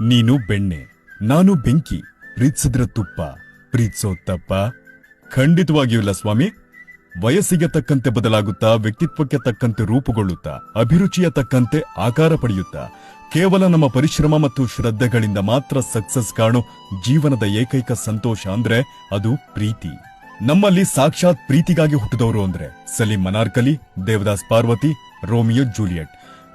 ನೀನು ಬೆಣ್ಣೆ, ನಾನು ಬೆಂಕಿ, ಪ್ರೀತಿಸಿದ್ರೆ ತುಪ್ಪ, ಪ್ರೀತಿಸೋ ತಪ್ಪ? ಖಂಡಿತವಾಗಿಯೂ ಇಲ್ಲ ಸ್ವಾಮಿ. ವಯಸ್ಸಿಗೆ ತಕ್ಕಂತೆ ಬದಲಾಗುತ್ತಾ, ವ್ಯಕ್ತಿತ್ವಕ್ಕೆ ತಕ್ಕಂತೆ ರೂಪುಗೊಳ್ಳುತ್ತಾ, ಅಭಿರುಚಿಯ ತಕ್ಕಂತೆ ಆಕಾರ ಪಡೆಯುತ್ತಾ, ಕೇವಲ ನಮ್ಮ ಪರಿಶ್ರಮ ಮತ್ತು ಶ್ರದ್ಧೆಗಳಿಂದ ಮಾತ್ರ ಸಕ್ಸಸ್ ಕಾಣೋ ಜೀವನದ ಏಕೈಕ ಸಂತೋಷ ಅಂದ್ರೆ ಅದು ಪ್ರೀತಿ. ನಮ್ಮಲ್ಲಿ ಸಾಕ್ಷಾತ್ ಪ್ರೀತಿಗಾಗಿ ಹುಟ್ಟಿದವರು ಅಂದ್ರೆ ಸಲೀಂ ಮನಾರ್ಕಲಿ, ದೇವದಾಸ್ ಪಾರ್ವತಿ, ರೋಮಿಯೋ ಜೂಲಿಯಟ್.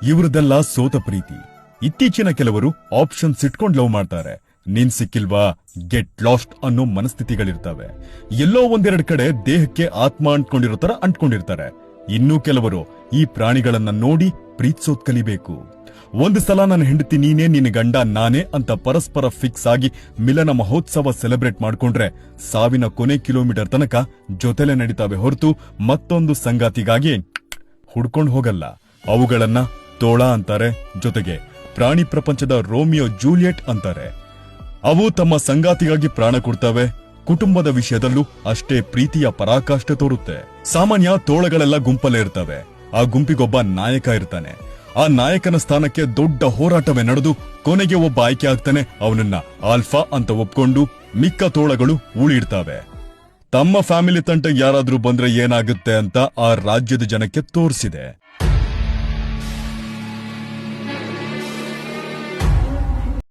ಇವರದೆಲ್ಲ ಸೋತ ಪ್ರೀತಿ. ಇತ್ತೀಚಿನ ಕೆಲವರು ಆಪ್ಷನ್ಸ್ ಇಟ್ಕೊಂಡ್ ಲವ್ ಮಾಡ್ತಾರೆ. ನೀನ್ ಸಿಕ್ಕಿಲ್ವಾ, ಗೆಟ್ ಲಾಸ್ಟ್ ಅನ್ನೋ ಮನಸ್ಥಿತಿಗಳಿರ್ತವೆ. ಎಲ್ಲೋ ಒಂದೆರಡು ಕಡೆ ದೇಹಕ್ಕೆ ಆತ್ಮ ಅಂಟ್ಕೊಂಡಿರೋ ತರ ಅಂಟ್ಕೊಂಡಿರ್ತಾರೆ. ಇನ್ನೂ ಕೆಲವರು ಈ ಪ್ರಾಣಿಗಳನ್ನ ನೋಡಿ ಪ್ರೀತಿಸೋದ್ ಕಲಿಬೇಕು. ಒಂದು ಸಲ ನನ್ನ ಹೆಂಡತಿ ನೀನೇ, ನಿನ್ನ ಗಂಡ ನಾನೇ ಅಂತ ಪರಸ್ಪರ ಫಿಕ್ಸ್ ಆಗಿ ಮಿಲನ ಮಹೋತ್ಸವ ಸೆಲೆಬ್ರೇಟ್ ಮಾಡ್ಕೊಂಡ್ರೆ ಸಾವಿನ ಕೊನೆ ಕಿಲೋಮೀಟರ್ ತನಕ ಜೊತೆಲೆ ನಡೀತಾವೆ ಹೊರತು ಮತ್ತೊಂದು ಸಂಗಾತಿಗಾಗಿ ಹುಡ್ಕೊಂಡ್ ಹೋಗಲ್ಲ. ಅವುಗಳನ್ನ ತೋಳ ಅಂತಾರೆ, ಜೊತೆಗೆ ಪ್ರಾಣಿ ಪ್ರಪಂಚದ ರೋಮಿಯೋ ಜೂಲಿಯಟ್ ಅಂತಾರೆ. ಅವು ತಮ್ಮ ಸಂಗಾತಿಗಾಗಿ ಪ್ರಾಣ ಕೊಡ್ತವೆ. ಕುಟುಂಬದ ವಿಷಯದಲ್ಲೂ ಅಷ್ಟೇ ಪ್ರೀತಿಯ ಪರಾಕಾಷ್ಠೆ ತೋರುತ್ತೆ. ಸಾಮಾನ್ಯ ತೋಳಗಳೆಲ್ಲ ಗುಂಪಲ್ಲೇ ಇರ್ತವೆ. ಆ ಗುಂಪಿಗೊಬ್ಬ ನಾಯಕ ಇರ್ತಾನೆ. ಆ ನಾಯಕನ ಸ್ಥಾನಕ್ಕೆ ದೊಡ್ಡ ಹೋರಾಟವೇ ನಡೆದು ಕೊನೆಗೆ ಒಬ್ಬ ಆಯ್ಕೆ ಆಗ್ತಾನೆ. ಅವನನ್ನ ಆಲ್ಫಾ ಅಂತ ಒಪ್ಕೊಂಡು ಮಿಕ್ಕ ತೋಳಗಳು ಉಳಿಡ್ತಾವೆ. ತಮ್ಮ ಫ್ಯಾಮಿಲಿ ತಂಟೆಗೆ ಯಾರಾದ್ರೂ ಬಂದ್ರೆ ಏನಾಗುತ್ತೆ ಅಂತ ಆ ರಾಜ್ಯದ ಜನಕ್ಕೆ ತೋರಿಸಿದೆ.